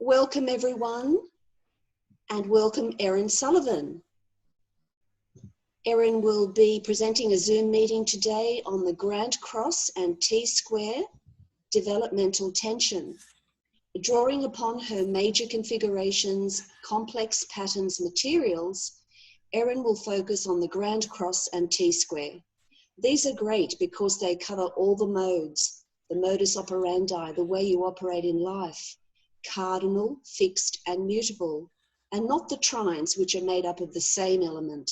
Welcome everyone, and welcome Erin Sullivan. Erin will be presenting a Zoom meeting today on the Gr.X and T-square, developmental tension. Drawing upon her major configurations, complex patterns, materials, Erin will focus on the Gr.X and T-square. These are great because they cover all the modes, the modus operandi, the way you operate in life, cardinal, fixed, and mutable, and not the trines, which are made up of the same element.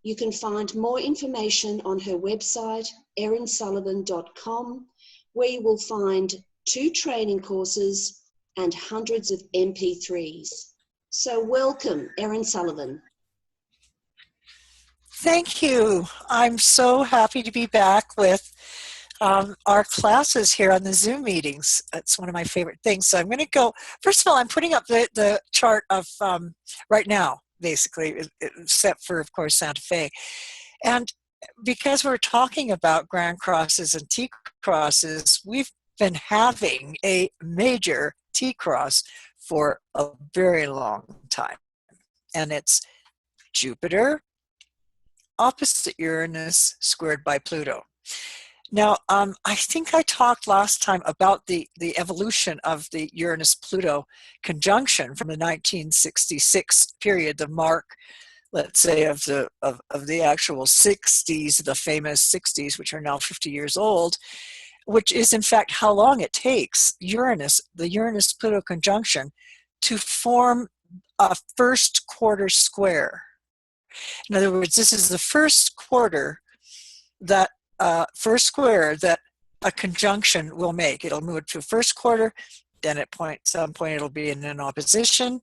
You can find more information on her website, erinsullivan.com, where you will find 2 training courses and hundreds of MP3s. So welcome, Erin Sullivan. Thank you. I'm so happy to be back with our classes here on the Zoom meetings. It's one of my favorite things. So I'm going to go, first of all, I'm putting up the chart of right now, basically, except for, of course, Santa Fe. And because we're talking about grand crosses and T crosses, we've been having a major T cross for a very long time. And it's Jupiter opposite Uranus squared by Pluto. Now, I think I talked last time about the evolution of the Uranus-Pluto conjunction from the 1966 period, the mark, let's say, of the actual 60s, the famous 60s, which are now 50 years old, which is in fact how long it takes the Uranus-Pluto conjunction to form a first quarter square. In other words, this is the first quarter that first square that a conjunction will make. It'll move to first quarter, then at some point it'll be in an opposition,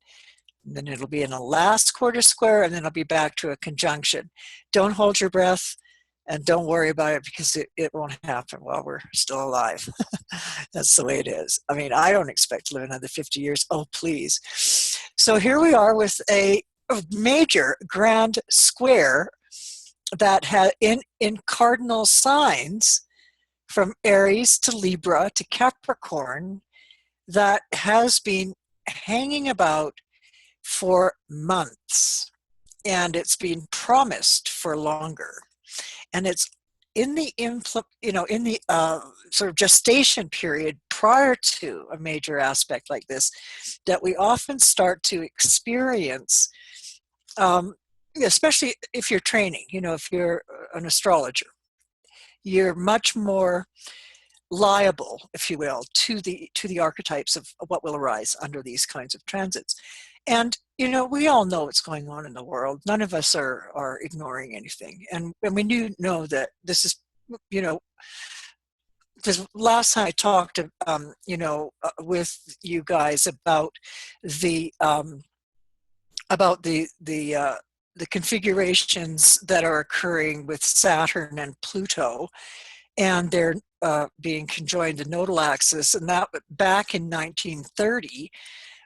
then it'll be in a last quarter square, and then it'll be back to a conjunction. Don't hold your breath and don't worry about it because it won't happen while we're still alive. That's the way it is. I mean, I don't expect to live another 50 years. Oh, please. So here we are with a major grand square that had in cardinal signs from Aries to Libra to Capricorn that has been hanging about for months, and it's been promised for longer. And it's in the sort of gestation period prior to a major aspect like this that we often start to experience, especially if you're training, if you're an astrologer, you're much more liable, if you will, to the archetypes of what will arise under these kinds of transits. And, we all know what's going on in the world. None of us are ignoring anything. And we do know that this is, because last time I talked, with you guys about the configurations that are occurring with Saturn and Pluto, and they're being conjoined to nodal axis, and that back in 1930.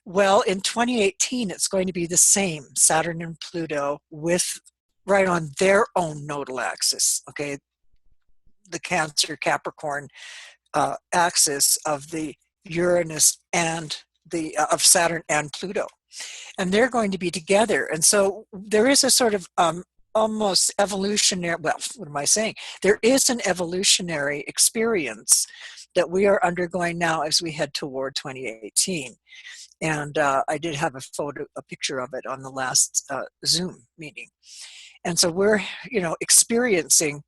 Well, in 2018, it's going to be the same, Saturn and Pluto right on their own nodal axis, okay? The Cancer-Capricorn axis of the Uranus and of Saturn and Pluto. And they're going to be together. And so there is a sort of almost evolutionary, well, what am I saying? There is an evolutionary experience that we are undergoing now as we head toward 2018. And I did have a picture of it on the last Zoom meeting. And so we're, experiencing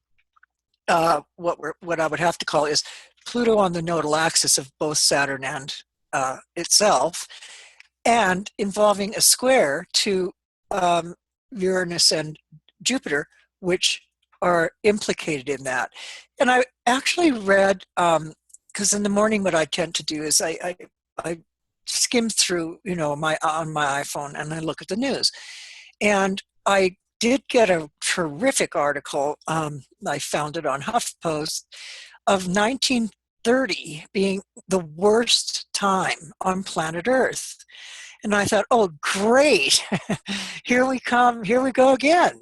what I would have to call is Pluto on the nodal axis of both Saturn and itself, and involving a square to Uranus and Jupiter, which are implicated in that. And I actually read, because in the morning what I tend to do is I skim through, on my iPhone, and I look at the news. And I did get a terrific article, I found it on HuffPost, of 1930 being the worst time on planet Earth. And I thought, oh, great, here we go again,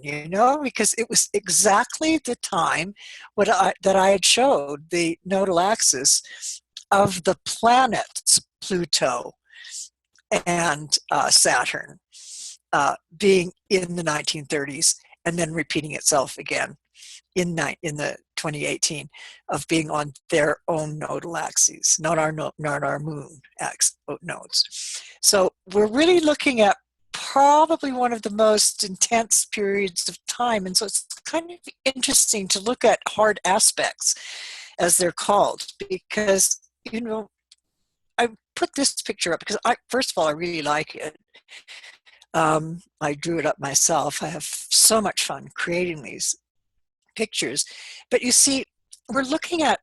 because it was exactly the time that I had showed the nodal axis of the planets Pluto and Saturn being in the 1930s and then repeating itself again in the 2018 of being on their own nodal axes, not our moon nodes. So we're really looking at probably one of the most intense periods of time, and so it's kind of interesting to look at hard aspects, as they're called, because I put this picture up because first of all, I really like it. I drew it up myself. I have so much fun creating these pictures. But you see, we're looking at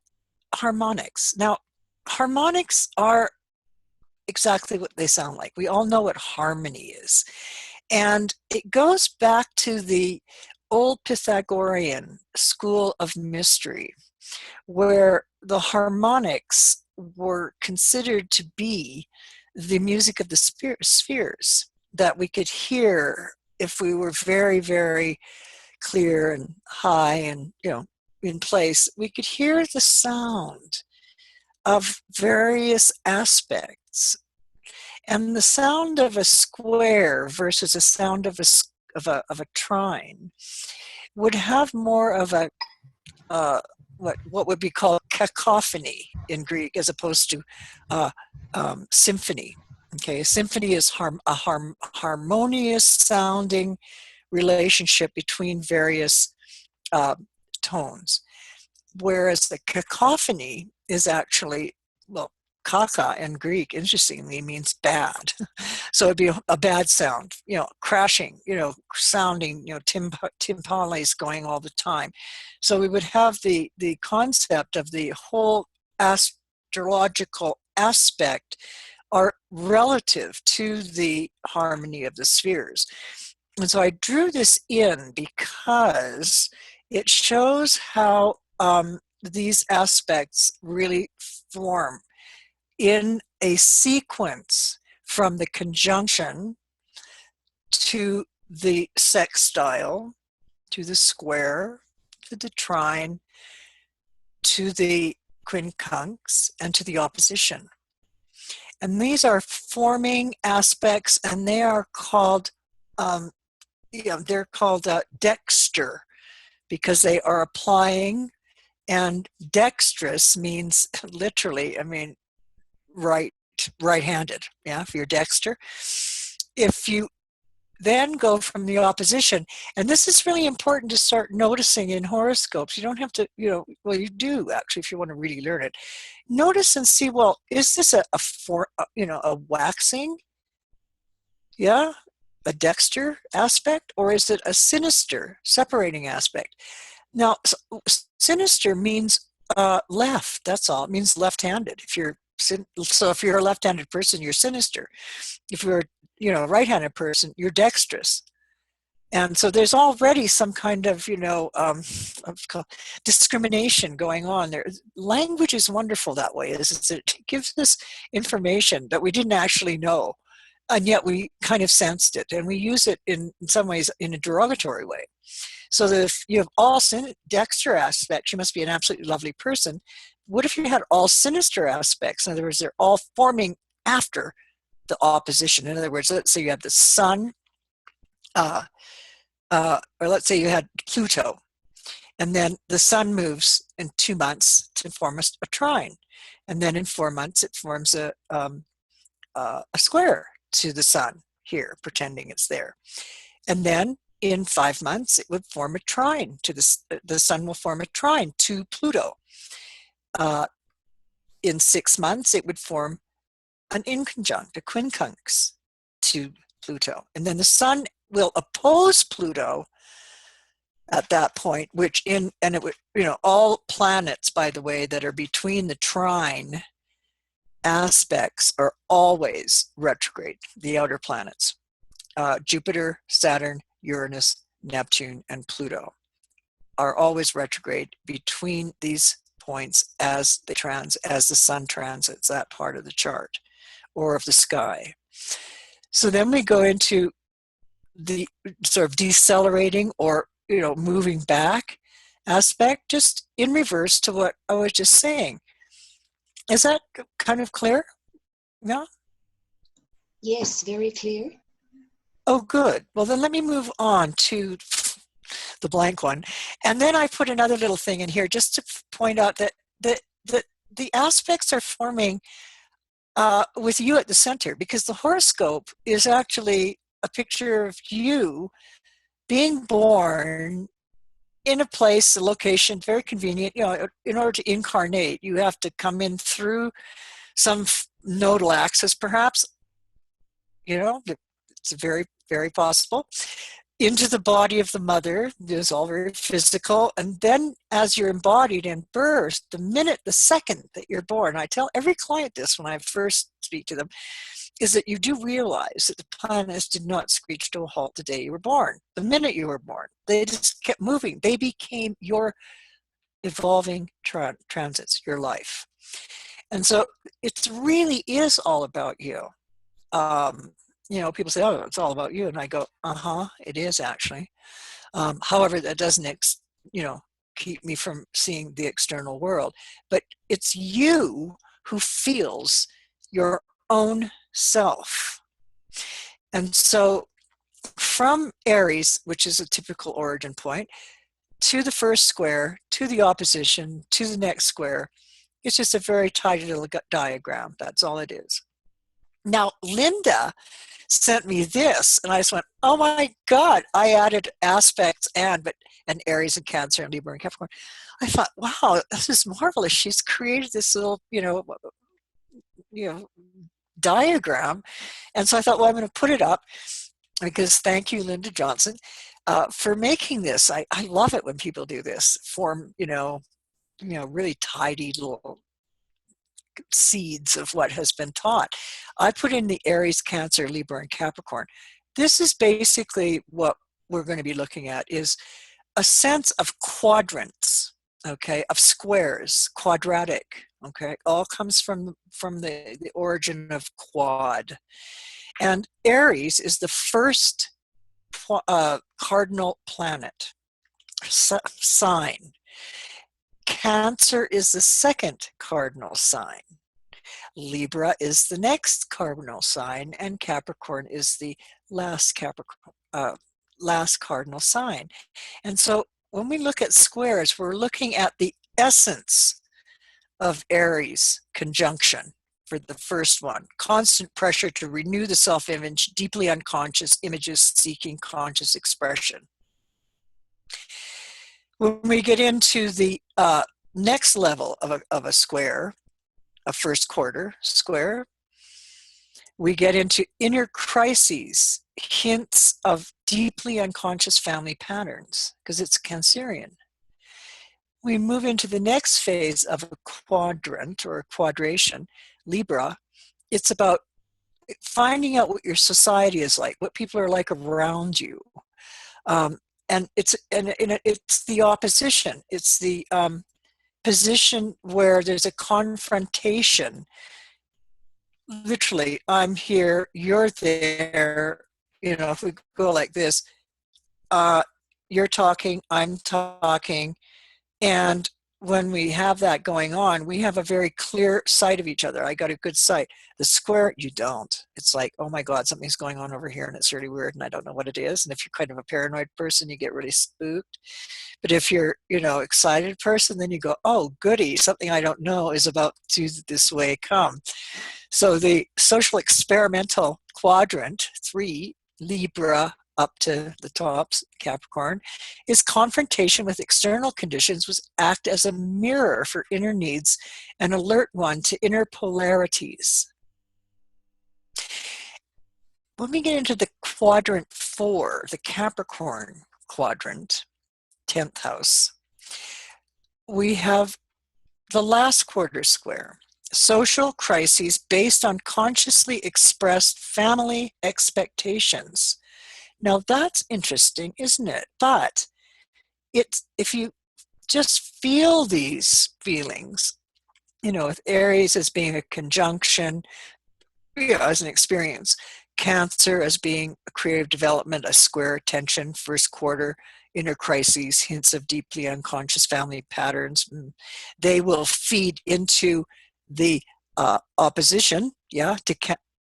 harmonics. Now, harmonics are exactly what they sound like. We all know what harmony is. And it goes back to the old Pythagorean school of mystery, where the harmonics were considered to be the music of the spheres that we could hear if we were very, very clear and high and in place. We could hear the sound of various aspects, and the sound of a square versus the sound of a trine would have more of a what would be called cacophony in Greek, as opposed to symphony. Okay, a symphony is harmonious sounding relationship between various tones, whereas the cacophony is actually, well, kaka in Greek, interestingly, means bad. So it'd be a bad sound, crashing, sounding, timpanis going all the time. So we would have the concept of the whole astrological aspect are relative to the harmony of the spheres. And so I drew this in because it shows how these aspects really form in a sequence from the conjunction to the sextile, to the square, to the trine, to the quincunx, and to the opposition. And these are forming aspects, and they are called dexter, because they are applying, and dexterous means literally, right-handed, if you're dexter. If you then go from the opposition, and this is really important to start noticing in horoscopes. You don't have to, well, you do actually if you want to really learn it. Notice and see, well, is this a waxing, a dexter aspect, or is it a sinister separating aspect? Now, sinister means left. That's all. It means left-handed. If you're a left-handed person, you're sinister. If you're a right-handed person, you're dexterous. And so there's already some kind of discrimination going on there. Language is wonderful that way. It gives us information that we didn't actually know, and yet we kind of sensed it, and we use it in some ways in a derogatory way. So that if you have all dexter aspects, you must be an absolutely lovely person. What if you had all sinister aspects? In other words, they're all forming after the opposition. In other words, let's say you have the sun, or let's say you had Pluto, and then the sun moves in 2 months to form a trine, and then in 4 months it forms a square to the sun here, pretending it's there, and then in 5 months it would form a trine to the sun will form a trine to Pluto. In 6 months it would form an inconjunct, a quincunx to Pluto, and then the sun will oppose Pluto at that point, all planets, by the way, that are between the trine aspects are always retrograde. The outer planets, Jupiter, Saturn, Uranus, Neptune, and Pluto are always retrograde between these points as the sun transits that part of the chart or of the sky. So then we go into the sort of decelerating or moving back aspect, just in reverse to what I was just saying. Is that kind of clear? Yeah? Yes, very clear. Oh, good. Well, then let me move on to the blank one. And then I put another little thing in here just to point out that the aspects are forming with you at the center, because the horoscope is actually a picture of you being born in a place, a location, very convenient. In order to incarnate, you have to come in through some nodal axis, perhaps. It's very, very possible. Into the body of the mother. It's all very physical. And then as you're embodied in birth, the second that you're born, I tell every client this when I first speak to them, is that you do realize that the planets did not screech to a halt the day you were born. The minute you were born, they just kept moving. They became your evolving transits, your life. And so it really is all about you. People say, oh, it's all about you. And I go, it is actually. However, that doesn't, keep me from seeing the external world. But it's you who feels your own self. And so from Aries, which is a typical origin point, to the first square, to the opposition, to the next square, it's just a very tidy little diagram. That's all it is. Now, Linda sent me this, and I just went, oh my God, I added aspects and Aries and Cancer and Libra and Capricorn. I thought, wow, this is marvelous. She's created this little, diagram. And so I thought, well, I'm going to put it up, because thank you, Linda Johnson, for making this. I love it when people do this, form, really tidy little seeds of what has been taught. I put in the Aries, Cancer, Libra, and Capricorn. This is basically what we're going to be looking at, is a sense of quadrants, okay, of squares, quadratic, okay, all comes from the origin of quad. And Aries is the first cardinal planet sign. Cancer is the second cardinal sign. Libra is the next cardinal sign, and Capricorn is the last cardinal sign. And so when we look at squares, we're looking at the essence of Aries conjunction for the first one. Constant pressure to renew the self-image, deeply unconscious images seeking conscious expression. When we get into the next level of a square, a first quarter square, we get into inner crises, hints of deeply unconscious family patterns, because it's Cancerian. We move into the next phase of a quadrant or a quadration, Libra. It's about finding out what your society is like, what people are like around you. And it's the opposition. It's the position where there's a confrontation. Literally, I'm here, you're there. If we go like this, you're talking, I'm talking. And when we have that going on, we have a very clear sight of each other. I got a good sight. The square, you don't. It's like, oh my God, something's going on over here and it's really weird and I don't know what it is. And if you're kind of a paranoid person, you get really spooked. But if you're, excited person, then you go, oh goody, something I don't know is about to this way come. So the social experimental quadrant, 3, Libra, up to the tops, Capricorn, is confrontation with external conditions, which act as a mirror for inner needs and alert one to inner polarities. When we get into the quadrant 4, the Capricorn quadrant, 10th house, we have the last quarter square, social crises based on consciously expressed family expectations. Now that's interesting, isn't it? But if you just feel these feelings, with Aries as being a conjunction, as an experience, Cancer as being a creative development, a square tension, first quarter, inner crises, hints of deeply unconscious family patterns, they will feed into the opposition, to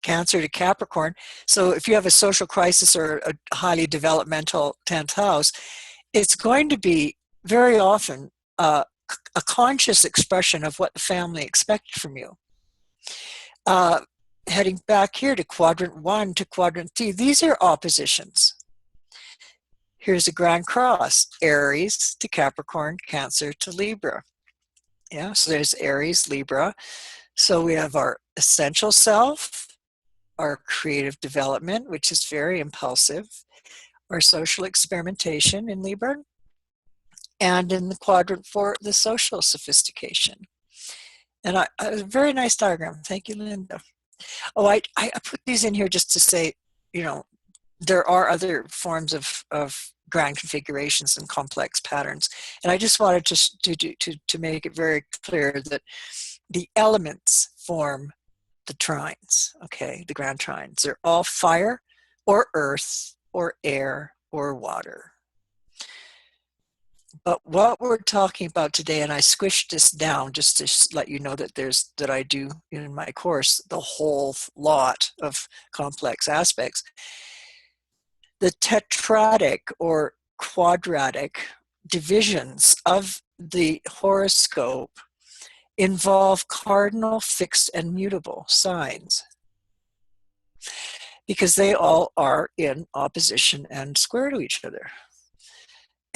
Cancer to Capricorn. So if you have a social crisis or a highly developmental 10th house, it's going to be very often a conscious expression of what the family expected from you. Heading back here to quadrant 1 to quadrant 3, these are oppositions. Here's a grand cross, Aries to Capricorn, Cancer to Libra. Yeah, so there's Aries, Libra. So we have our essential self, our creative development, which is very impulsive, our social experimentation in Libra, and in the quadrant 4, the social sophistication. And a very nice diagram. Thank you, Linda. Oh, I put these in here just to say, you know, there are other forms of grand configurations and complex patterns. And I just wanted to make it very clear that the elements form the trines, okay, the grand trines. They're all fire or earth or air or water. But what we're talking about today, and I squished this down just to let you know that I do in my course the whole lot of complex aspects. The tetradic or quadratic divisions of the horoscope involve cardinal, fixed, and mutable signs, because they all are in opposition and square to each other.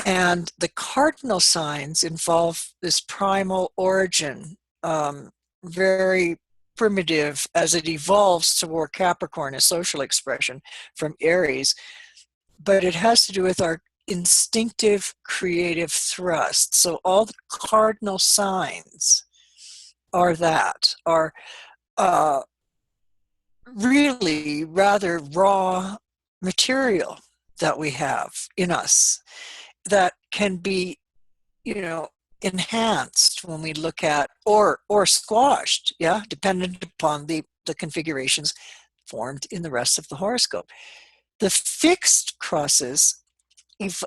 And the cardinal signs involve this primal origin, very primitive as it evolves toward Capricorn, a social expression from Aries. But it has to do with our instinctive creative thrust. So all the cardinal signs are really rather raw material that we have in us that can be, you know, enhanced when we look at, or squashed, yeah, dependent upon the configurations formed in the rest of the horoscope. The fixed crosses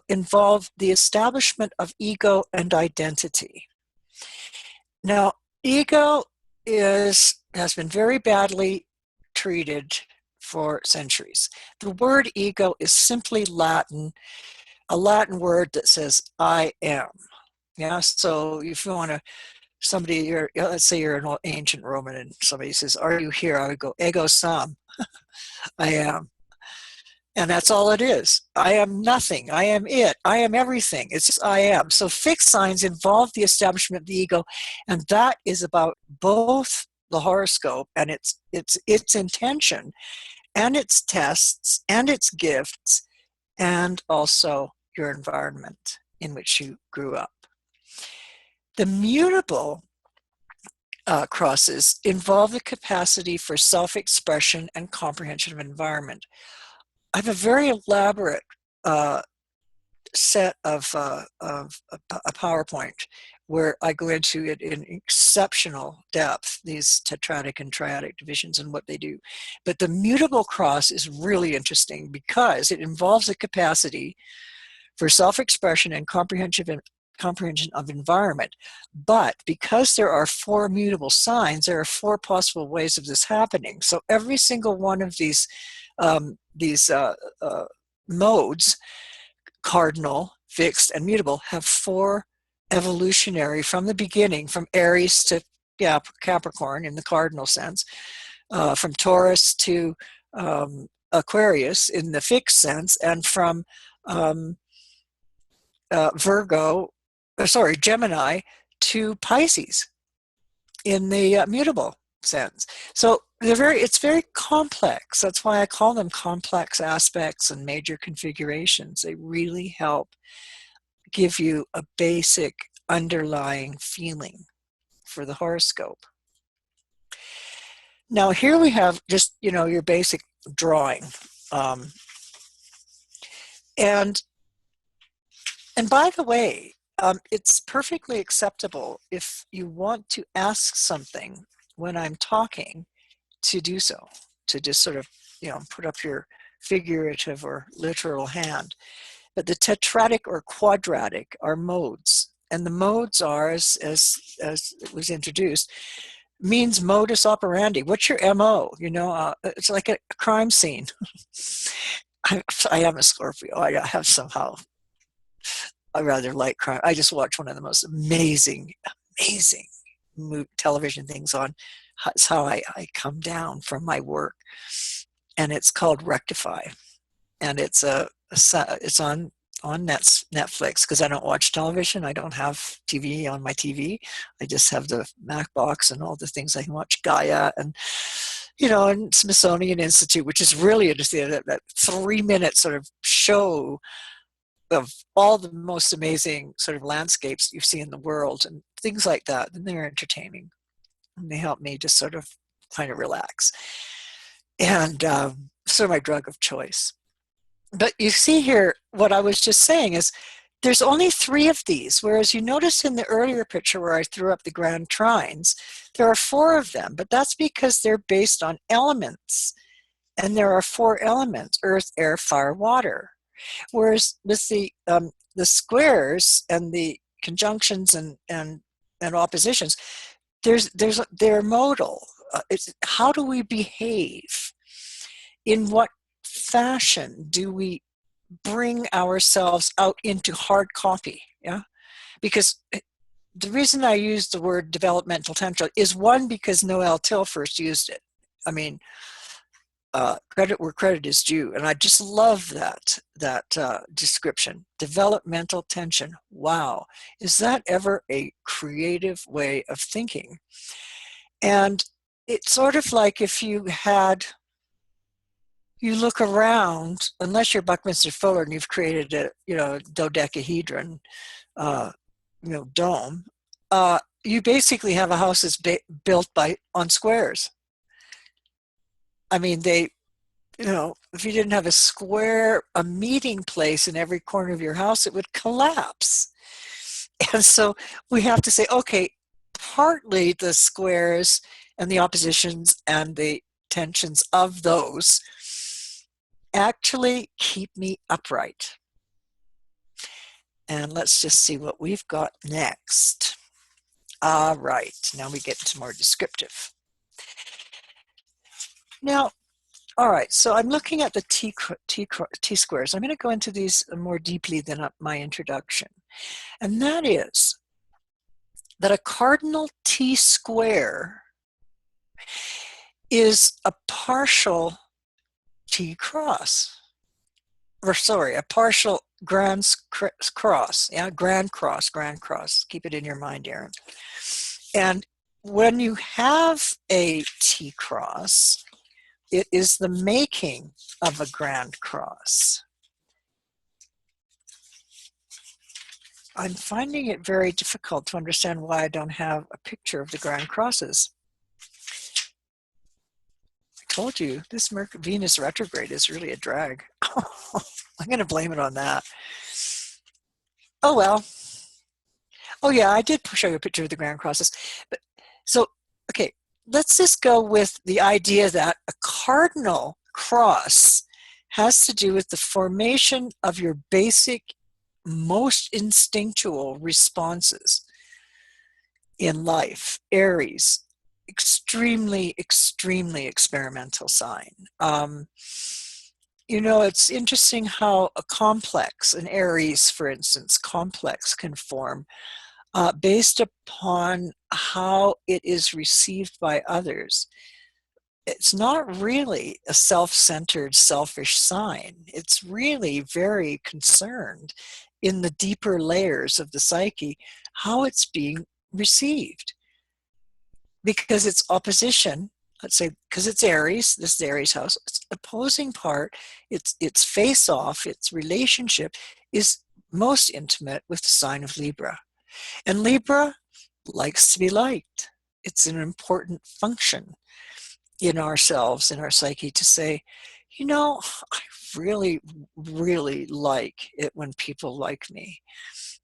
involve the establishment of ego and identity. Now, ego has been very badly treated for centuries. The word ego is simply Latin, a Latin word that says I am. Yeah, so if you want to, let's say you're an ancient Roman and somebody says, are you here? I would go, ego sum, I am. And that's all it is. I am nothing. I am it. I am everything. It's just I am. So fixed signs involve the establishment of the ego, and that is about both the horoscope and its intention and its tests and its gifts, and also your environment in which you grew up. The mutable crosses involve the capacity for self-expression and comprehension of environment. I have a very elaborate set of a PowerPoint where I go into it in exceptional depth, these tetradic and triadic divisions and what they do. But the mutable cross is really interesting because it involves a capacity for self-expression and comprehension of environment. But because there are 4 mutable signs, there are 4 possible ways of this happening. So every single one of these modes, cardinal, fixed, and mutable, have 4 evolutionary from the beginning, from Aries to Capricorn in the cardinal sense, from Taurus to Aquarius in the fixed sense, and from Gemini to Pisces in the mutable sense. So it's very complex. That's why I call them complex aspects and major configurations. They really help give you a basic underlying feeling for the horoscope. Now here we have just, your basic drawing. And by the way, it's perfectly acceptable if you want to ask something when I'm talking to do so, to just sort of, put up your figurative or literal hand. But the tetradic or quadratic are modes. And the modes are, as it was introduced, means modus operandi. What's your MO? You know, it's like a crime scene. I am a Scorpio. I have somehow a rather light crime. I just watched one of the most amazing television things on. It's how I come down from my work, and it's called Rectify, and it's on Netflix, because I don't watch television. I don't have TV on my TV. I just have the Mac box and all the things I can watch, Gaia and, you know, and Smithsonian Institute, which is really interesting, that 3-minute sort of show of all the most amazing sort of landscapes you see in the world and things like that. And they're entertaining, and they help me just sort of kind of relax. And sort of my drug of choice. But you see here, what I was just saying is there's only 3 of these, whereas you notice in the earlier picture where I threw up the grand trines, there are 4 of them, but that's because they're based on elements. And there are 4 elements: earth, air, fire, water. Whereas with the squares and the conjunctions and oppositions, they're modal. It's how do we behave? In what fashion do we bring ourselves out into hard copy? Yeah, because the reason I use the word developmental tension is, one, because Noel Till first used it. I mean, credit where credit is due, and I just love that description. Developmental tension. Wow, is that ever a creative way of thinking? And it's sort of like if you look around, unless you're Buckminster Fuller and you've created a, you know, dodecahedron, dome, you basically have a house that's built on squares. I mean, if you didn't have a meeting place in every corner of your house, it would collapse. And so we have to say, okay, partly the squares and the oppositions and the tensions of those actually keep me upright. And let's just see what we've got next. All right, now we get to more descriptive. Now, all right, so I'm looking at the T-squares. I'm going to go into these more deeply than my introduction. And that is that a cardinal T-square is a partial T-cross. A partial grand cross. Yeah, grand cross. Keep it in your mind, Erin. And when you have a T-cross, it is the making of a grand cross. I'm finding it very difficult to understand why I don't have a picture of the grand crosses. I told you, this Venus retrograde is really a drag. I'm going to blame it on that. Oh, well. Oh, yeah, I did show you a picture of the grand crosses. But so, okay, let's just go with the idea that a cardinal cross has to do with the formation of your basic, most instinctual responses in life. Aries, extremely experimental sign. It's interesting how an Aries, for instance, complex can form based upon how it is received by others. It's not really a self-centered, selfish sign. It's really very concerned in the deeper layers of the psyche, how it's being received. Because it's opposition, let's say, because it's Aries, this is Aries house, its opposing part, its face-off, its relationship is most intimate with the sign of Libra. And Libra likes to be liked. It's an important function in ourselves, in our psyche, to say, I really like it when people like me.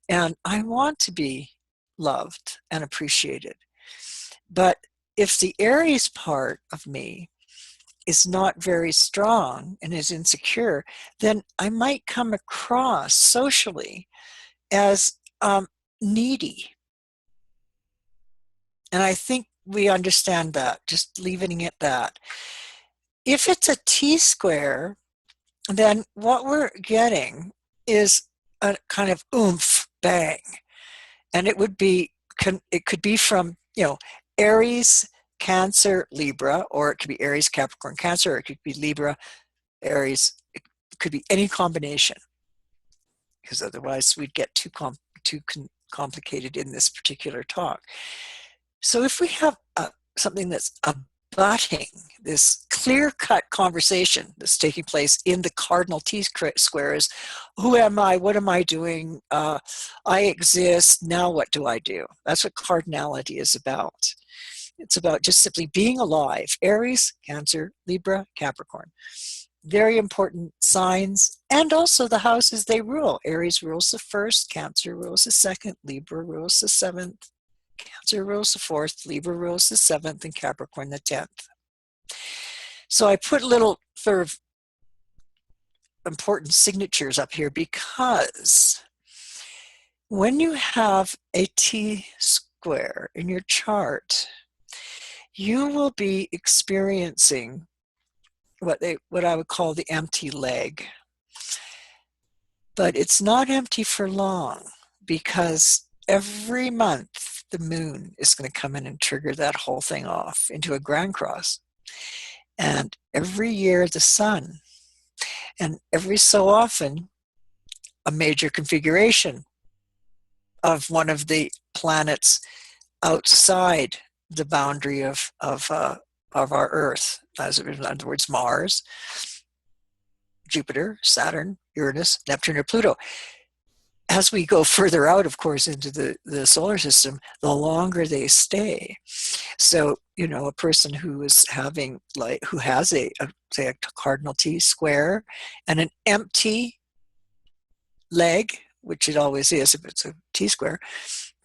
And I want to be loved and appreciated. But if the Aries part of me is not very strong and is insecure, then I might come across socially as needy. And I think we understand that, just leaving it that. If it's a T-square, then what we're getting is a kind of oomph, bang. And it would be, it could be from, Aries, Cancer, Libra, or it could be Aries, Capricorn, Cancer, or it could be Libra, Aries. It could be any combination, because otherwise we'd get too complicated in this particular talk. So if we have something that's abutting this clear-cut conversation that's taking place in the Cardinal T-squares, who am I, what am I doing, I exist, now what do I do? That's what cardinality is about. It's about just simply being alive. Aries, Cancer, Libra, Capricorn. Very important signs, and also the houses they rule. Aries rules the first, Cancer rules the second, Libra rules the seventh, Cancer rules the fourth, Libra rules the seventh, and Capricorn the 10th. So I put little sort of important signatures up here because when you have a T-square in your chart, you will be experiencing what I would call the empty leg. But it's not empty for long, because every month the moon is going to come in and trigger that whole thing off into a grand cross. And every year the sun, and every so often a major configuration of one of the planets outside the boundary of our Earth, in other words, Mars, Jupiter, Saturn, Uranus, Neptune, or Pluto. As we go further out, of course, into the solar system, the longer they stay. So, a person who is having, who has say a cardinal T-square and an empty leg, which it always is if it's a T-square,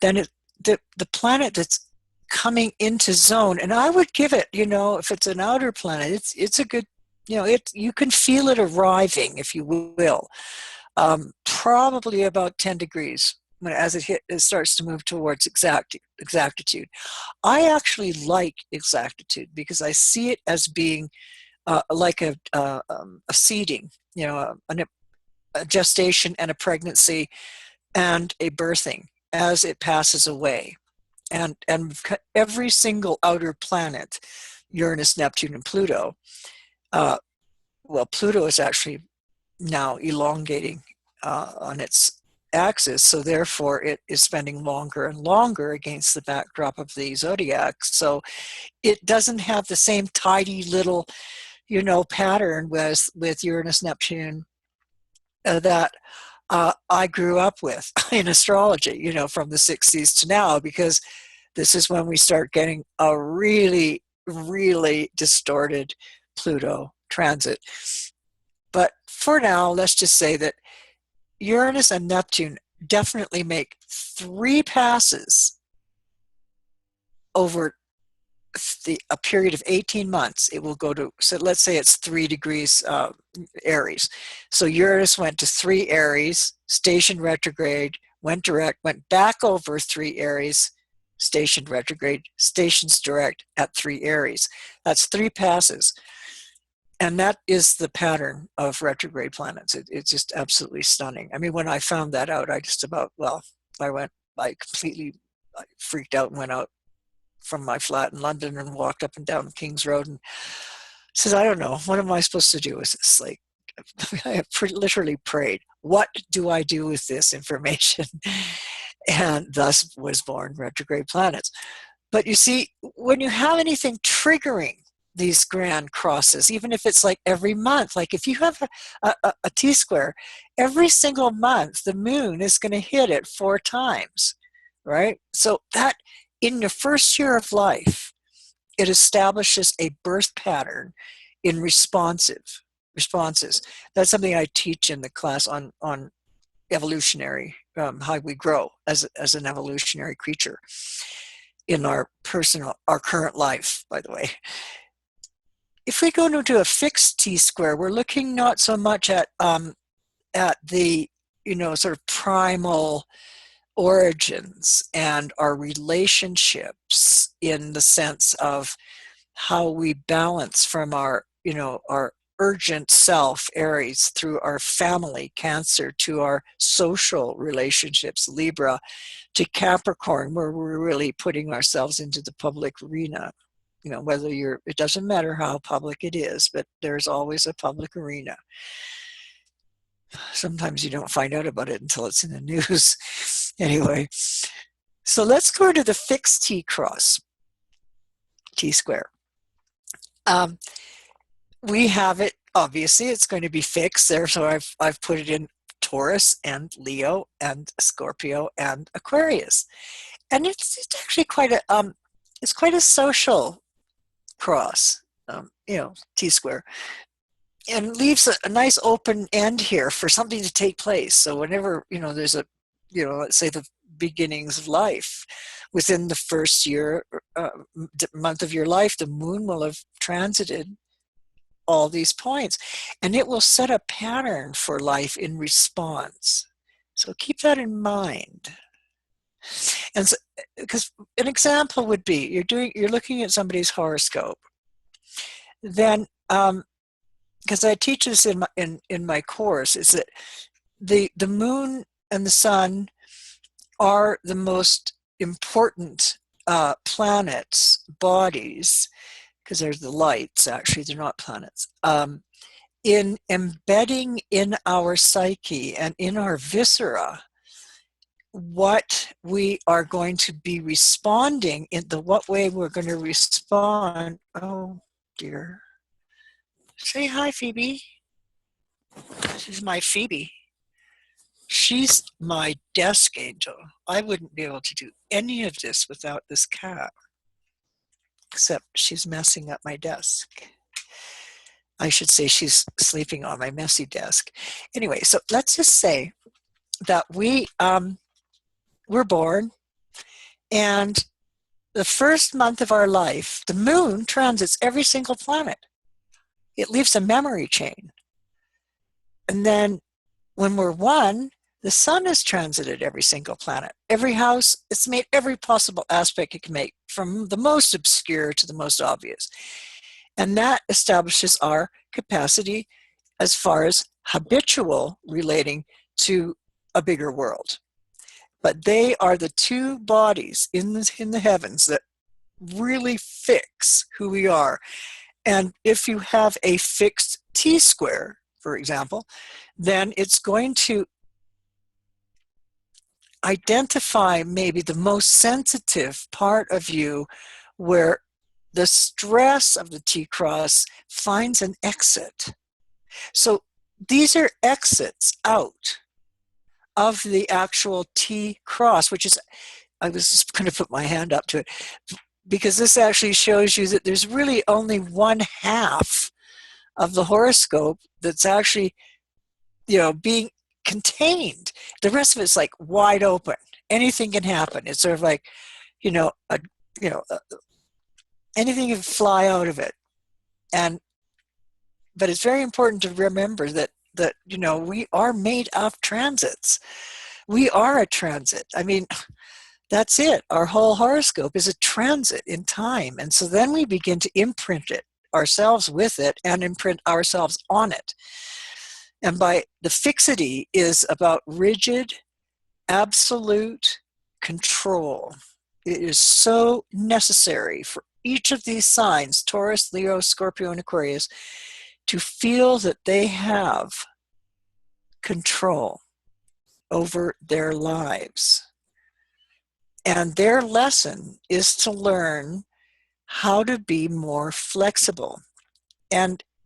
then the planet that's coming into zone, and I would give it, if it's an outer planet, it's a good, you can feel it arriving, if you will, probably about 10 degrees as it starts to move towards exactitude. I actually like exactitude because I see it as being like a seeding, a gestation and a pregnancy and a birthing as it passes away. And every single outer planet, Uranus, Neptune, and Pluto, Pluto is actually now elongating on its axis, so therefore it is spending longer and longer against the backdrop of the zodiac. So it doesn't have the same tidy little, pattern with Uranus, Neptune that I grew up with in astrology, from the 60s to now, because this is when we start getting a really, really distorted Pluto transit. But for now, let's just say that Uranus and Neptune definitely make 3 passes over a period of 18 months. It will go to, so let's say it's 3 degrees Aries. So Uranus went to 3 Aries, stationed retrograde, went direct, went back over 3 Aries, stationed retrograde, stations direct at 3 Aries. That's 3 passes. And that is the pattern of retrograde planets. It's just absolutely stunning. I mean, when I found that out, I completely freaked out and went out from my flat in London and walked up and down King's Road and says, I don't know, what am I supposed to do with this? I literally prayed, what do I do with this information? And thus was born retrograde planets. But you see, when you have anything triggering these grand crosses, even if it's like every month, like if you have a T-square, every single month the moon is going to hit it 4 times, right? So that in your first year of life, it establishes a birth pattern in responses. That's something I teach in the class on evolutionary, how we grow as an evolutionary creature in our current life, by the way. If we go into a fixed T-square, we're looking not so much at the, sort of primal origins and our relationships, in the sense of how we balance from our, our urgent self, Aries, through our family, Cancer, to our social relationships, Libra, to Capricorn, where we're really putting ourselves into the public arena. Whether it doesn't matter how public it is, but there's always a public arena. Sometimes you don't find out about it until it's in the news. Anyway, so let's go to the fixed T-cross, T-square. We have it, obviously, it's going to be fixed there, so I've put it in Taurus and Leo and Scorpio and Aquarius. And it's actually quite a social cross, T-square. And leaves a nice open end here for something to take place. So whenever, there's let's say the beginnings of life, within the first year, month of your life, the moon will have transited all these points, and it will set a pattern for life in response. So keep that in mind. And so, because an example would be, you're looking at somebody's horoscope, then, because I teach this in my course, is that the moon and the sun are the most important planets, bodies, because they're the lights, actually, they're not planets, in embedding in our psyche and in our viscera what we are going to be responding in, what way we're going to respond. Oh dear. Say hi, Phoebe. This is my Phoebe. She's my desk angel. I wouldn't be able to do any of this without this cat. Except she's messing up my desk. I should say she's sleeping on my messy desk. Anyway, so let's just say that we're born, and the first month of our life, the moon transits every single planet. It leaves a memory chain. And then when we're one, the sun has transited every single planet. Every house, it's made every possible aspect it can make, from the most obscure to the most obvious. And that establishes our capacity as far as habitual relating to a bigger world. But they are the two bodies in the heavens that really fix who we are. And if you have a fixed T-square, for example, then it's going to identify maybe the most sensitive part of you, where the stress of the T-cross finds an exit. So these are exits out of the actual T-cross, which is, I was just going to put my hand up to it, because this actually shows you that there's really only one half of the horoscope that's actually, being contained. The rest of it's like wide open. Anything can happen. It's sort of like, anything can fly out of it. But it's very important to remember that we are made of transits. We are a transit. I mean, that's it. Our whole horoscope is a transit in time. And so then we begin to imprint it ourselves with it and imprint ourselves on it. And by the fixity is about rigid, absolute control. It is so necessary for each of these signs, Taurus, Leo, Scorpio, and Aquarius, to feel that they have control over their lives. And their lesson is to learn how to be more flexible,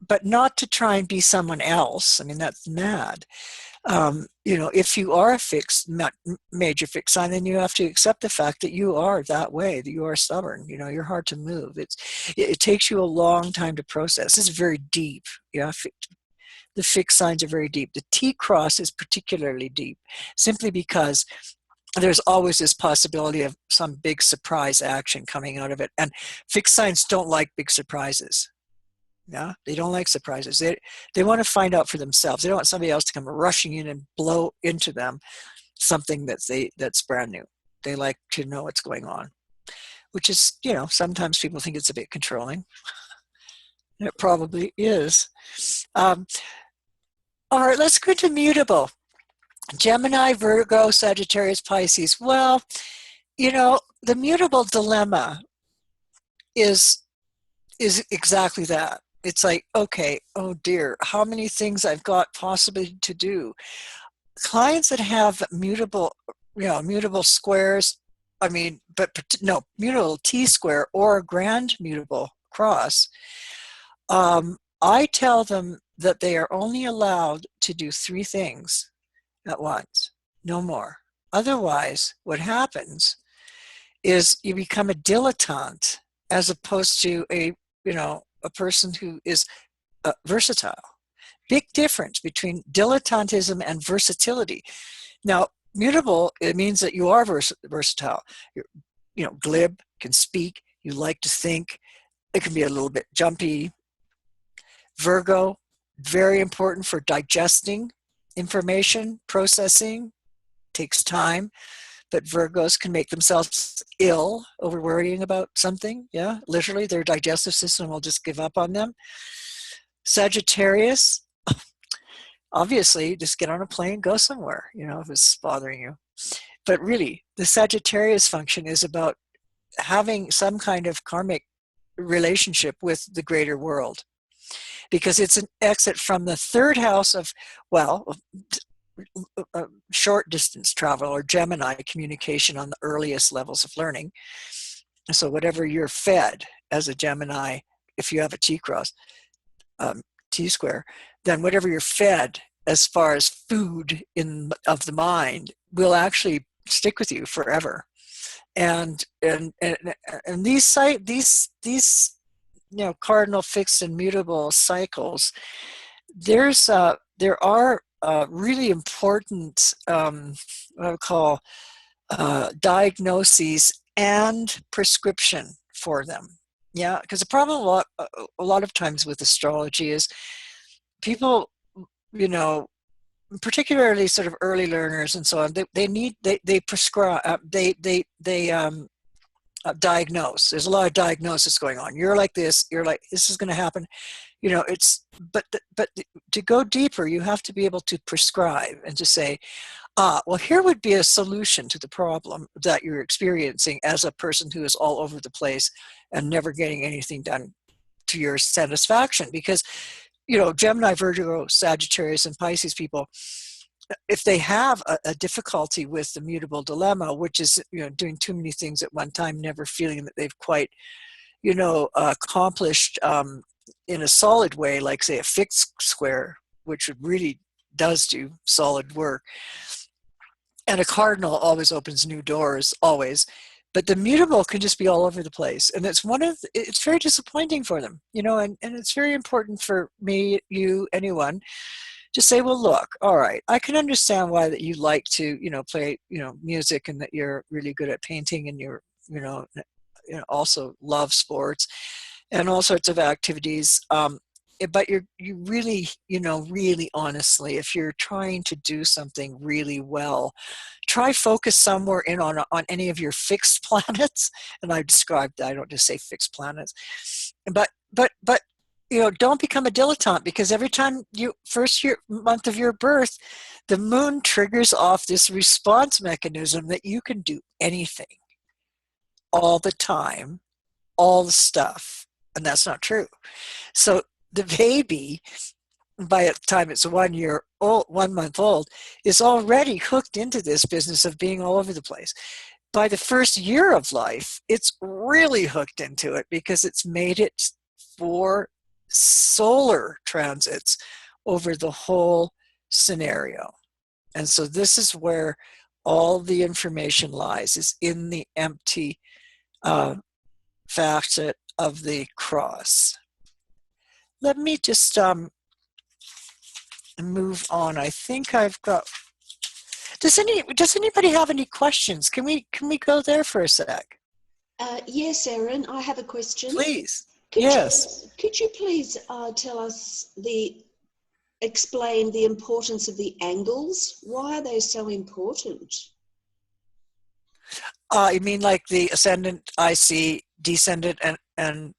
but not to try and be someone else. I mean, that's mad. If you are a fixed, major fixed sign, then you have to accept the fact that you are that way, that you are stubborn. You're hard to move. It takes you a long time to process. It's very deep. The fixed signs are very deep. The T-cross is particularly deep, simply because there's always this possibility of some big surprise action coming out of it. And fixed signs don't like big surprises. Yeah, they don't like surprises. They want to find out for themselves. They don't want somebody else to come rushing in and blow into them. something that's brand new. They like to know what's going on, which is, you know, sometimes people think it's a bit controlling. It probably is. All right, let's go to mutable. Gemini, Virgo, Sagittarius, Pisces. Well, you know, the mutable dilemma is exactly that. It's like, okay, oh dear, how many things I've got possibly to do. Clients that have mutable, you know, mutable squares, I mean, but no, mutable T-square or a grand mutable cross, I tell them that they are only allowed to do 3 things at once, no more. Otherwise, what happens is you become a dilettante as opposed to a, you know, a person who is versatile. Big difference between dilettantism and versatility. Now, mutable, it means that you are versatile. You're, you know, glib, can speak, you like to think. It can be a little bit jumpy. Virgo, very important for digesting information, processing, takes time. But Virgos can make themselves ill over worrying about something. Yeah, literally their digestive system will just give up on them. Sagittarius, obviously just get on a plane, go somewhere, you know, if it's bothering you. But really, the Sagittarius function is about having some kind of karmic relationship with the greater world, because it's an exit from the 3rd house of, well, short distance travel or Gemini communication on the earliest levels of learning. So whatever you're fed as a Gemini, if you have a T-cross, T-square, then whatever you're fed as far as food of the mind will actually stick with you forever. And these you know, cardinal, fixed, and mutable cycles, there are really important what I would call diagnoses and prescription for them. Yeah, because the problem a lot of times with astrology is people, you know, particularly sort of early learners and so on, they prescribe, diagnose. There's a lot of diagnosis going on. You're like this. You're like, this is going to happen. You know, but to go deeper, you have to be able to prescribe and to say, well, here would be a solution to the problem that you're experiencing as a person who is all over the place and never getting anything done to your satisfaction. Because, you know, Gemini, Virgo, Sagittarius, and Pisces people, if they have a difficulty with the mutable dilemma, which is, you know, doing too many things at one time, never feeling that they've quite, you know, accomplished in a solid way, like say a fixed square, which really does do solid work. And a cardinal always opens new doors, always. But the mutable can just be all over the place. And it's very disappointing for them, you know, and it's very important for me, you, anyone, to say, well, look, all right, I can understand why that you like to, you know, play, you know, music, and that you're really good at painting, and you're, you know, also love sports and all sorts of activities. But you really, you know, really honestly, if you're trying to do something really well, try focus somewhere in on any of your fixed planets. And I described that, I don't just say fixed planets, but you know, don't become a dilettante, because every time month of your birth, the moon triggers off this response mechanism that you can do anything, all the time, all the stuff. And that's not true. So the baby, by the time it's 1 month old, is already hooked into this business of being all over the place. By the first year of life, it's really hooked into it, because it's made it for solar transits over the whole scenario. And so this is where all the information lies, is in the empty facet of the cross. Let me just move on. I think I've got. Does anybody have any questions? Can we go there for a sec? Yes, Erin, I have a question. Please. Could Yes. could you please tell us explain the importance of the angles? Why are they so important? You mean like the ascendant, IC, descendant, and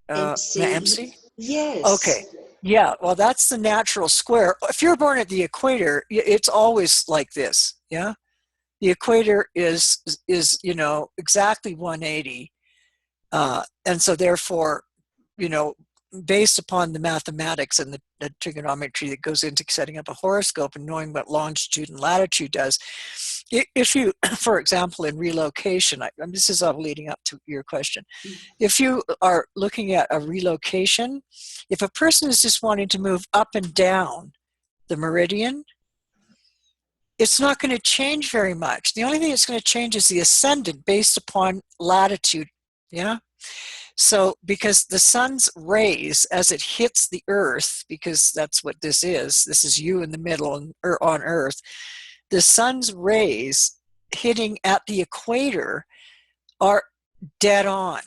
MC? MC? Yes. Okay. Yeah, well, that's the natural square. If you're born at the equator, it's always like this. Yeah, the equator is exactly 180, and so therefore, you know, based upon the mathematics and the trigonometry that goes into setting up a horoscope and knowing what longitude and latitude does, if you, for example, in relocation, this is all leading up to your question. If you are looking at a relocation, if a person is just wanting to move up and down the meridian, it's not going to change very much. The only thing that's going to change is the ascendant based upon latitude. Yeah. So because the sun's rays, as it hits the earth, because that's what this is you in the middle or on earth, the sun's rays hitting at the equator are dead on.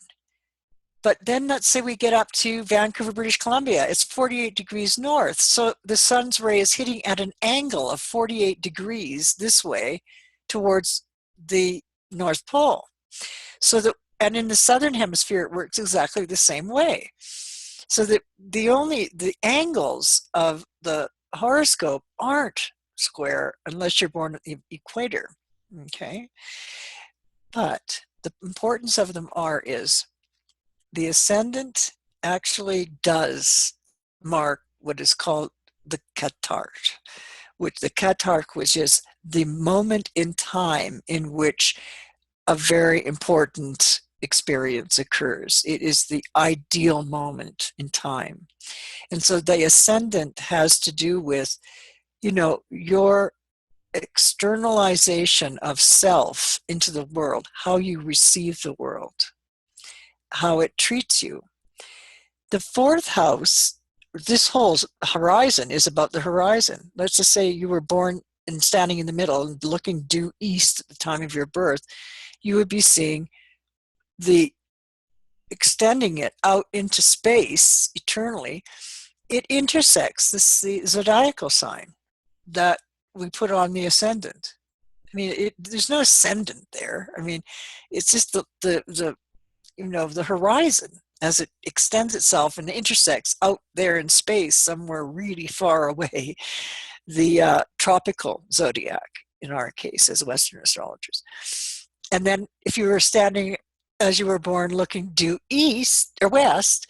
But then let's say we get up to Vancouver, British Columbia, it's 48 degrees north. So the sun's ray is hitting at an angle of 48 degrees this way towards the North Pole. And in the southern hemisphere, it works exactly the same way. So that the angles of the horoscope aren't square unless you're born at the equator. Okay. But the importance of them is the ascendant actually does mark what is called the catart, which is the moment in time in which a very important experience occurs. It is the ideal moment in time. And so the ascendant has to do with, your externalization of self into the world, how you receive the world, how it treats you. The fourth house, this whole horizon is about the horizon. Let's just say you were born and standing in the middle and looking due east at the time of your birth, you would be seeing the extending it out into space eternally. It intersects the zodiacal sign that we put on the ascendant. I mean, there's no ascendant there. I mean, it's just the horizon as it extends itself and intersects out there in space somewhere really far away, the tropical zodiac, in our case, as Western astrologers. And then if you were standing as you were born looking due east or west,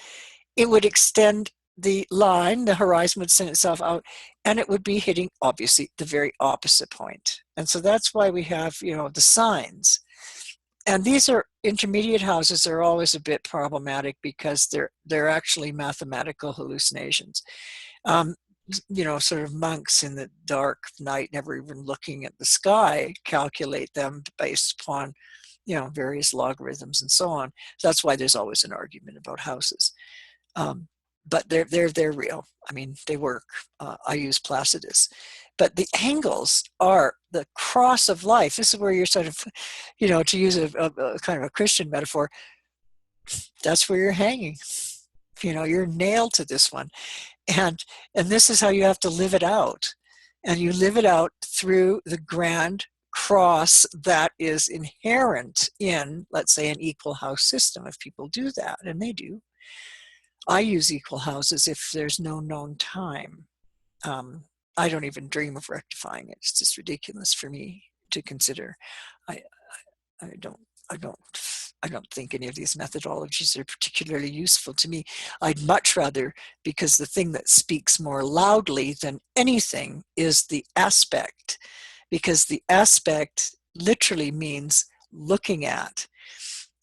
it would extend the line, the horizon would send itself out, and it would be hitting, obviously, the very opposite point. And so that's why we have, the signs. And these are intermediate houses are always a bit problematic because they're actually mathematical hallucinations. Sort of monks in the dark night, never even looking at the sky, calculate them based upon, various logarithms and so on. So that's why there's always an argument about houses. But they're real. I mean, they work. I use Placidus. But the angles are the cross of life. This is where you're sort of, to use a kind of a Christian metaphor, that's where you're hanging. You're nailed to this one. And this is how you have to live it out. And you live it out through the grand cross that is inherent in, let's say, an equal house system, if people do that, and they do. I use equal houses if there's no known time. I don't even dream of rectifying it. It's just ridiculous for me to consider. I don't think any of these methodologies are particularly useful to me. I'd much rather, because the thing that speaks more loudly than anything is the aspect, because the aspect literally means looking at,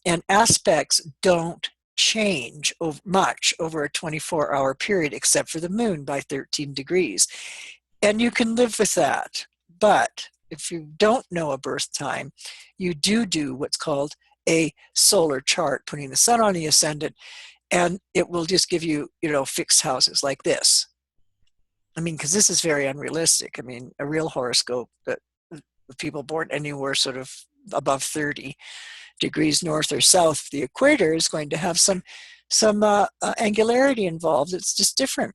and aspects don't change much over a 24-hour period, except for the moon by 13 degrees. And you can live with that. But if you don't know a birth time, you do what's called a solar chart, putting the sun on the ascendant, and it will just give you, fixed houses like this. I mean, because this is very unrealistic. I mean, a real horoscope that people born anywhere sort of above 30 degrees north or south of the equator is going to have some angularity involved. It's just different.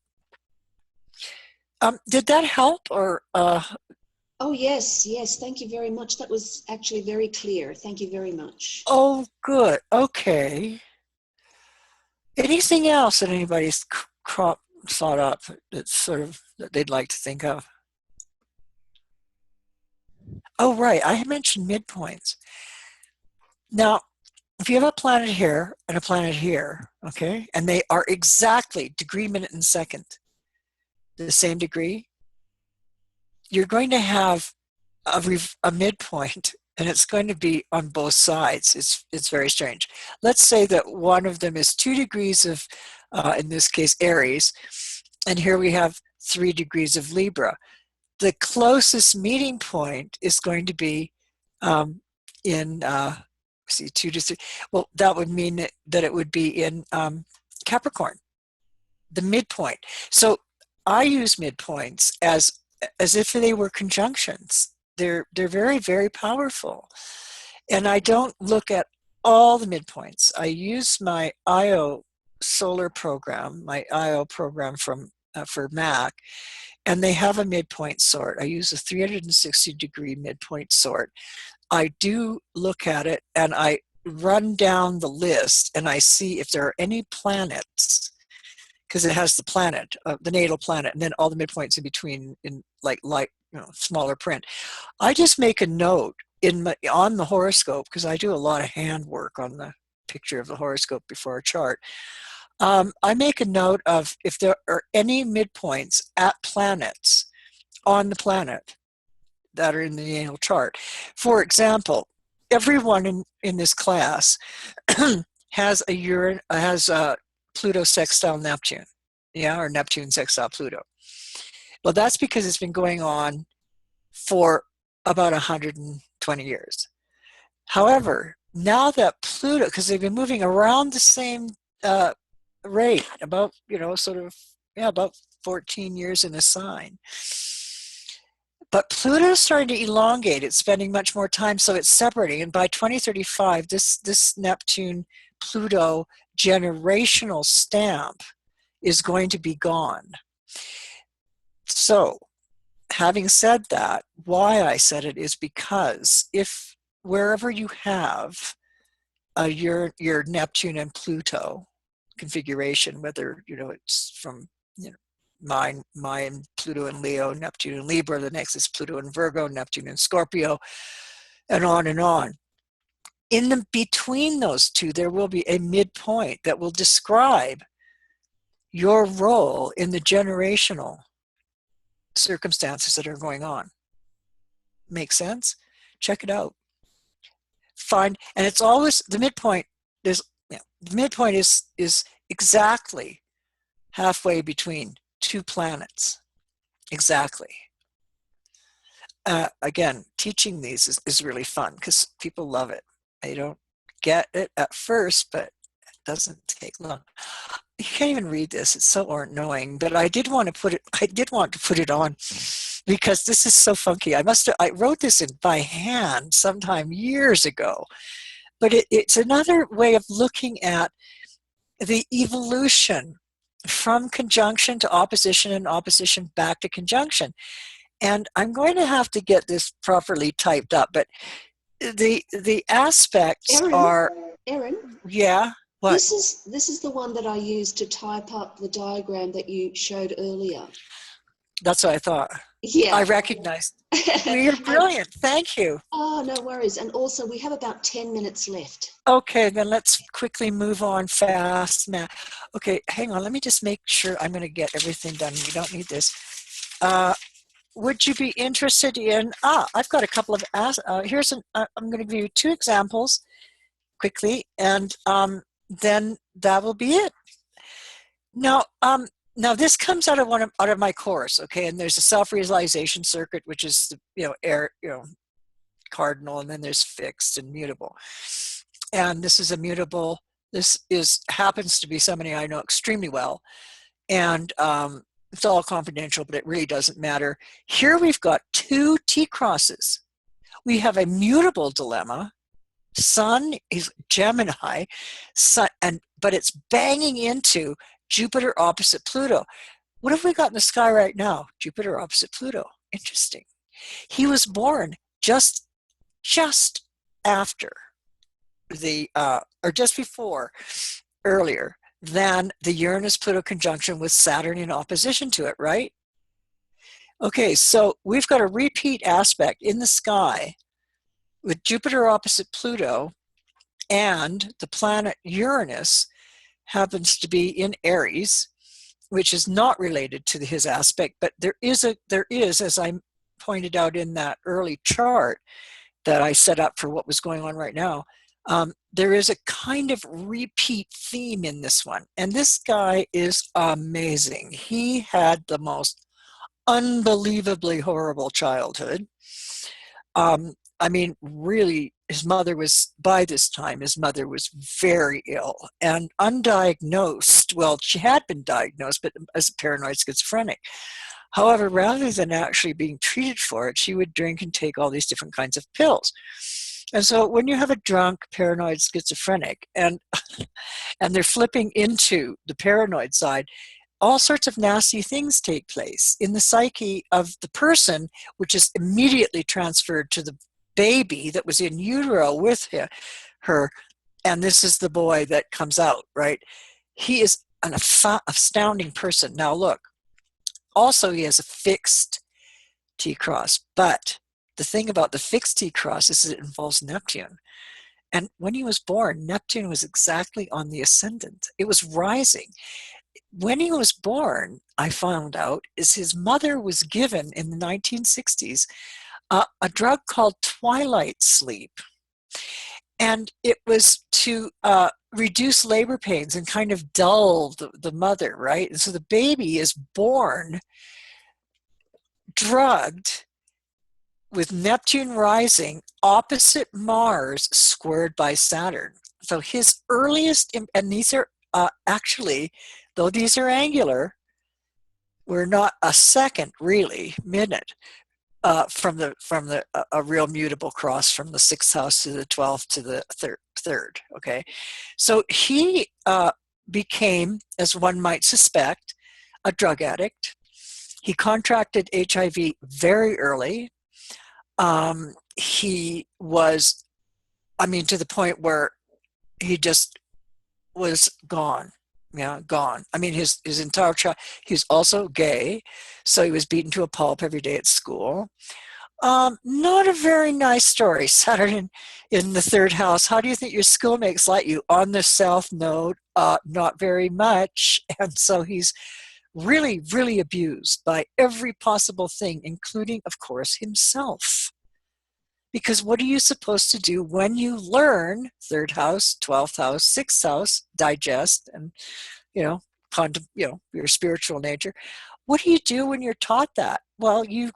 Did that help, or Oh, yes, yes. Thank you very much. That was actually very clear. Thank you very much. oh, good. Okay. Anything else that anybody's thought up that's sort of that they'd like to think of? Oh, right. I mentioned midpoints. Now, if you have a planet here and a planet here, okay, and they are exactly degree, minute, and second, the same degree, you're going to have a midpoint, and it's going to be on both sides. It's very strange. Let's say that one of them is 2 degrees of, in this case, Aries, and here we have 3 degrees of Libra. The closest meeting point is going to be in, see, 2 to 3. Well, that would mean that it would be in Capricorn, the midpoint. So I use midpoints as if they were conjunctions. They're very, very powerful. And I don't look at all the midpoints. I use my IO solar program, my IO program from for Mac, and they have a midpoint sort. I use a 360-degree midpoint sort. I do look at it, and I run down the list, and I see if there are any planets, because it has the planet, the natal planet, and then all the midpoints in between in like smaller print. I just make a note on the horoscope, because I do a lot of handwork on the picture of the horoscope before a chart. I make a note of if there are any midpoints at planets on the planet that are in the natal chart. For example, everyone in this class has a Pluto sextile Neptune, or Neptune sextile Pluto. Well, that's because it's been going on for about 120 years. However, now that Pluto, because they've been moving around the same rate, about about 14 years in a sign. But Pluto is starting to elongate. It's spending much more time, so it's separating. And by 2035, this Neptune-Pluto generational stamp is going to be gone. So, having said that, why I said it is because if wherever you have your Neptune and Pluto configuration, whether it's from mine Pluto and Leo, Neptune and Libra, the next is Pluto and Virgo, Neptune and Scorpio, and on and on. In the between those two, there will be a midpoint that will describe your role in the generational circumstances that are going on. Make sense? Check it out. And it's always the midpoint. The midpoint is exactly halfway between 2 planets. Exactly. Again, teaching these is really fun because people love it. They don't get it at first, but it doesn't take long. You can't even read this. It's so annoying. But I did want to put it on because this is so funky. I wrote this by hand sometime years ago. But it's another way of looking at the evolution from conjunction to opposition and opposition back to conjunction. And I'm going to have to get this properly typed up, but the aspects are... Erin? Yeah? What? This is the one that I used to type up the diagram that you showed earlier. That's what I thought. Yeah. I recognized. Well, you're brilliant. Thank you. Oh, no worries. And also, we have about 10 minutes left. Okay, then let's quickly move on fast now. Okay, hang on. Let me just make sure I'm going to get everything done. You don't need this. Would you be interested in... I've got a couple of... I'm going to give you 2 examples quickly, and then that will be it. Now this comes out of my course, okay? And there's a self-realization circuit, which is Cardinal, and then there's fixed and mutable. And this is a mutable. This happens to be somebody I know extremely well, and it's all confidential, but it really doesn't matter. Here we've got 2 T-crosses. We have a mutable dilemma. Sun is Gemini, but it's banging into Jupiter opposite Pluto. What have we got in the sky right now? Jupiter opposite Pluto. Interesting. He was born just after or just before, earlier than the Uranus-Pluto conjunction with Saturn in opposition to it, right? Okay, so we've got a repeat aspect in the sky with Jupiter opposite Pluto, and the planet Uranus happens to be in Aries, which is not related to his aspect, but there is, as I pointed out in that early chart that I set up for what was going on right now, there is a kind of repeat theme in this one. And this guy is amazing. He had the most unbelievably horrible childhood. I mean, really, by this time, his mother was very ill and undiagnosed. Well, she had been diagnosed, but as a paranoid schizophrenic. However, rather than actually being treated for it, she would drink and take all these different kinds of pills. And so when you have a drunk paranoid schizophrenic and they're flipping into the paranoid side, all sorts of nasty things take place in the psyche of the person, which is immediately transferred to the baby that was in utero with her. And this is the boy that comes out, right? He is an astounding person. Now look, also he has a fixed T-cross, but the thing about the fixed T-cross is it involves Neptune. And when he was born, Neptune was exactly on the ascendant. It was rising. When he was born, I found out, is his mother was given in the 1960s a drug called twilight sleep. And it was to reduce labor pains and kind of dull the mother, right? And so the baby is born drugged with Neptune rising opposite Mars squared by Saturn. So his earliest, and these are actually, though these are angular, we're not a second really minute from a real mutable cross from the 6th house to the 12th to the third. Okay, so he became, as one might suspect, a drug addict. He contracted HIV very early. He was, to the point where he just was gone. Yeah, gone. His entire child. He was also gay, so he was beaten to a pulp every day at school. Not a very nice story. Saturn in the 3rd house. How do you think your schoolmates like you? On the South Node, not very much. And so he's really, really abused by every possible thing, including, of course, himself. Because what are you supposed to do when you learn 3rd house, 12th house, 6th house, digest, and, your spiritual nature? What do you do when you're taught that? Well, you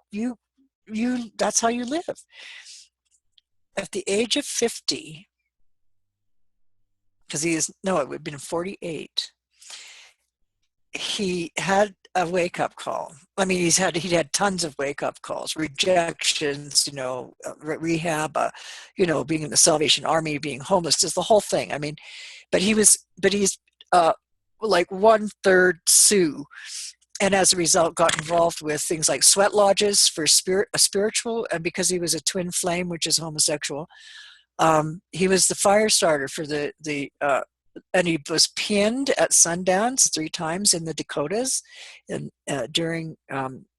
that's how you live. At the age of 50, because it would have been 48, he had a wake-up call. He'd had tons of wake-up calls, rejections, rehab, being in the Salvation Army, being homeless, just the whole thing. But he's like 1/3 Sioux, and as a result got involved with things like sweat lodges for spiritual, and because he was a twin flame, which is homosexual, he was the fire starter for and he was pinned at Sundance 3 times in the Dakotas during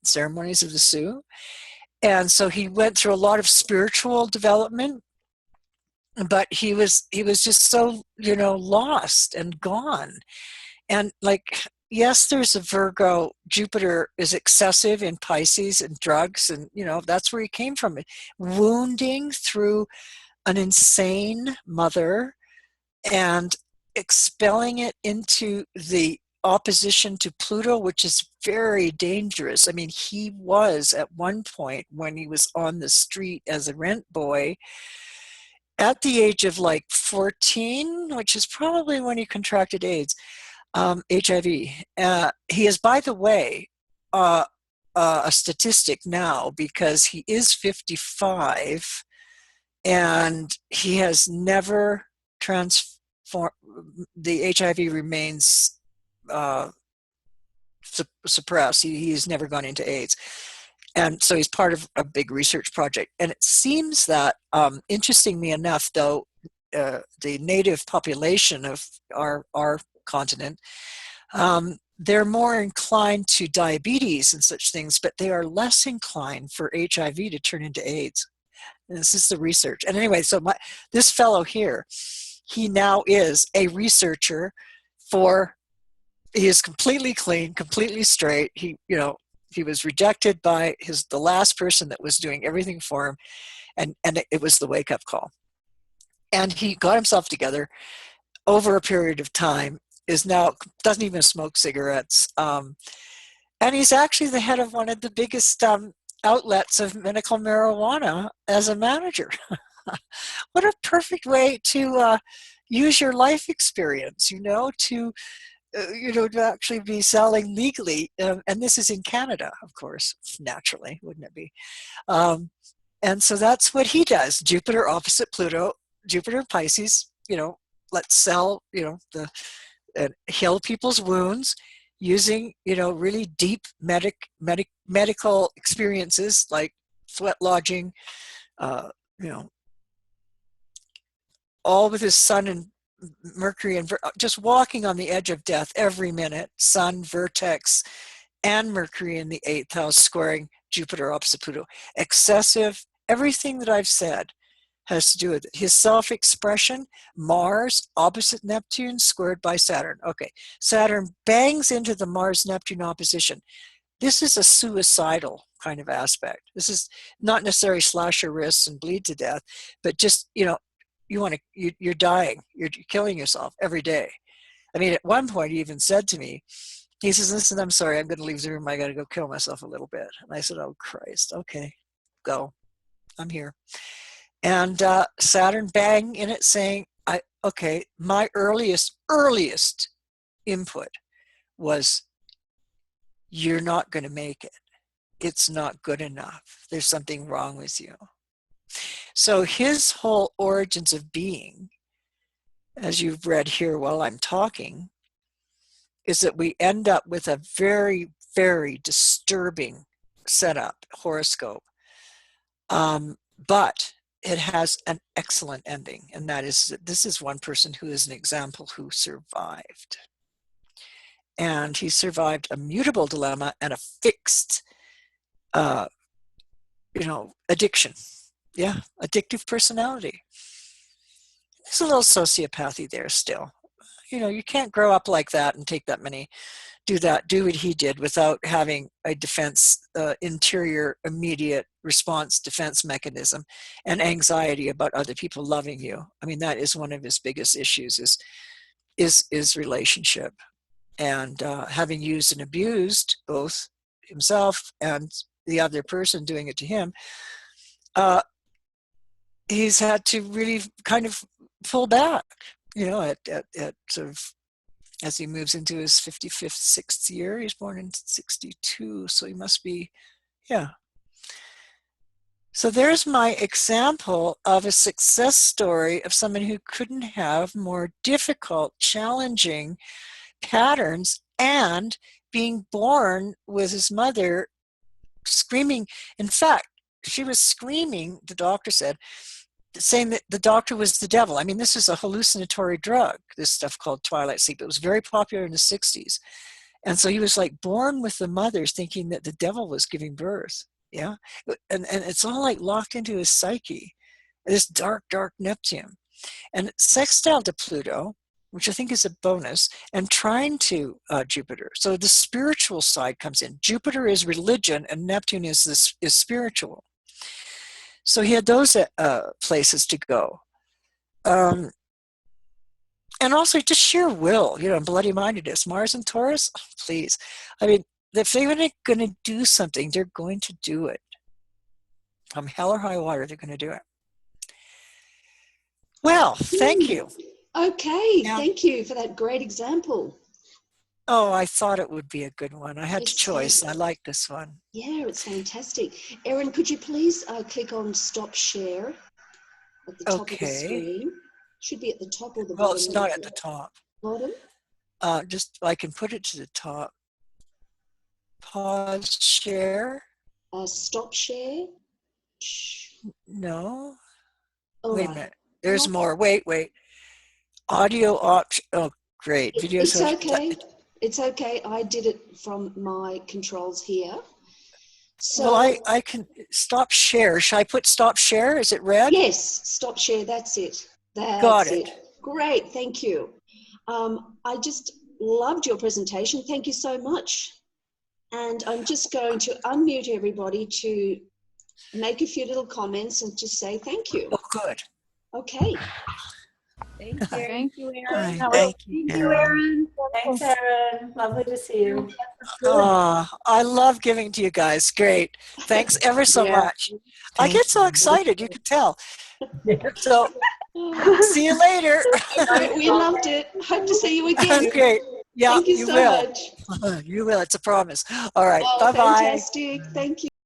ceremonies of the Sioux. And so he went through a lot of spiritual development, but he was just so, lost and gone. And yes, there's a Virgo. Jupiter is excessive in Pisces and drugs, and, that's where he came from. Wounding through an insane mother and expelling it into the opposition to Pluto, which is very dangerous. He was at one point, when he was on the street as a rent boy, at the age of 14, which is probably when he contracted AIDS, HIV. He is, by the way, a statistic now, because he is 55 and he has never transformed. The HIV remains suppress. He's never gone into AIDS. And so he's part of a big research project. And it seems that, interestingly enough, though, the native population of our continent, they're more inclined to diabetes and such things, but they are less inclined for HIV to turn into AIDS. And this is the research. And anyway, so this fellow here, he now is a researcher he is completely clean, completely straight. He was rejected by the last person that was doing everything for him, and it was the wake-up call. And he got himself together over a period of time, doesn't even smoke cigarettes, and he's actually the head of one of the biggest outlets of medical marijuana as a manager. What a perfect way to use your life experience, to actually be selling legally. And this is in Canada, of course, naturally, wouldn't it be? And so that's what he does. Jupiter opposite Pluto, Jupiter Pisces, let's sell, heal people's wounds using, really deep medical experiences like sweat lodging, all with his sun and Mercury and just walking on the edge of death every minute, sun, vertex, and Mercury in the 8th house squaring Jupiter opposite Pluto. Excessive, everything that I've said has to do with it. His self-expression, Mars opposite Neptune squared by Saturn. Okay, Saturn bangs into the Mars-Neptune opposition. This is a suicidal kind of aspect. This is not necessarily slash your wrists and bleed to death, but just, you're dying. You're killing yourself every day. I mean, at one point he even said to me, he says, listen, I'm sorry, I'm going to leave the room. I got to go kill myself a little bit. And I said, oh, Christ. Okay, go. I'm here. And Saturn bang in it saying, my earliest input was, you're not going to make it. It's not good enough. There's something wrong with you. So his whole origins of being, as you've read here while I'm talking, is that we end up with a very, very disturbing setup, horoscope. But it has an excellent ending, and that is that this is one person who is an example who survived. And he survived a mutable dilemma and a fixed, addiction. Yeah, addictive personality. There's a little sociopathy there still. You can't grow up like that and do what he did without having a defense, interior, immediate response defense mechanism and anxiety about other people loving you. I mean, that is one of his biggest issues is relationship. And having used and abused both himself and the other person doing it to him, he's had to really kind of pull back, at sort of, as he moves into his 55th, 6th year. He's born in 62, so he must be, yeah. So there's my example of a success story of someone who couldn't have more difficult, challenging patterns, and being born with his mother screaming. In fact, she was screaming, the doctor said, saying that the doctor was the devil. I mean, this is a hallucinatory drug, this stuff called twilight sleep. It was very popular in the 60s. And so he was like born with the mothers thinking that the devil was giving birth. Yeah. And it's all like locked into his psyche, this dark, dark Neptune. And sextile to Pluto, which I think is a bonus, and trine to Jupiter. So the spiritual side comes in. Jupiter is religion and Neptune is spiritual. So he had those places to go. And also just sheer will, bloody-mindedness. Mars and Taurus, please. I mean, if they're going to do something, they're going to do it. From hell or high water, they're going to do it. Well, thank you. Okay, thank you for that great example. Oh, I thought it would be a good one. I had a choice. I like this one. Yeah, it's fantastic. Erin, could you please click on stop share at the top of the screen? Should be at the top or the bottom. Well, it's not at the top. Bottom? I can put it to the top. Pause share. Stop share. Shh. No. All Wait a right. minute. There's more. Wait. Audio option. Oh, great. Video. It's okay. It's okay. I did it from my controls here. So, well, I can stop share. Should I put stop share? Is it red? yes, stop share. That's it. Got it. Great. Thank you. I just loved your presentation. Thank you so much. And I'm just going to unmute everybody to make a few little comments and just say thank you. Oh, good. Okay. Thank you. Thank you, Erin. Thank you, Erin. Thanks, Erin. Lovely to see you. Oh, I love giving to you guys. Great. Thanks ever so much. I get so excited. You can tell. So, see you later. We loved it. Hope to see you again. Great. Yeah, Thank you you so will. much. You will. It's a promise. All right. Oh, Bye-bye. fantastic. Thank you.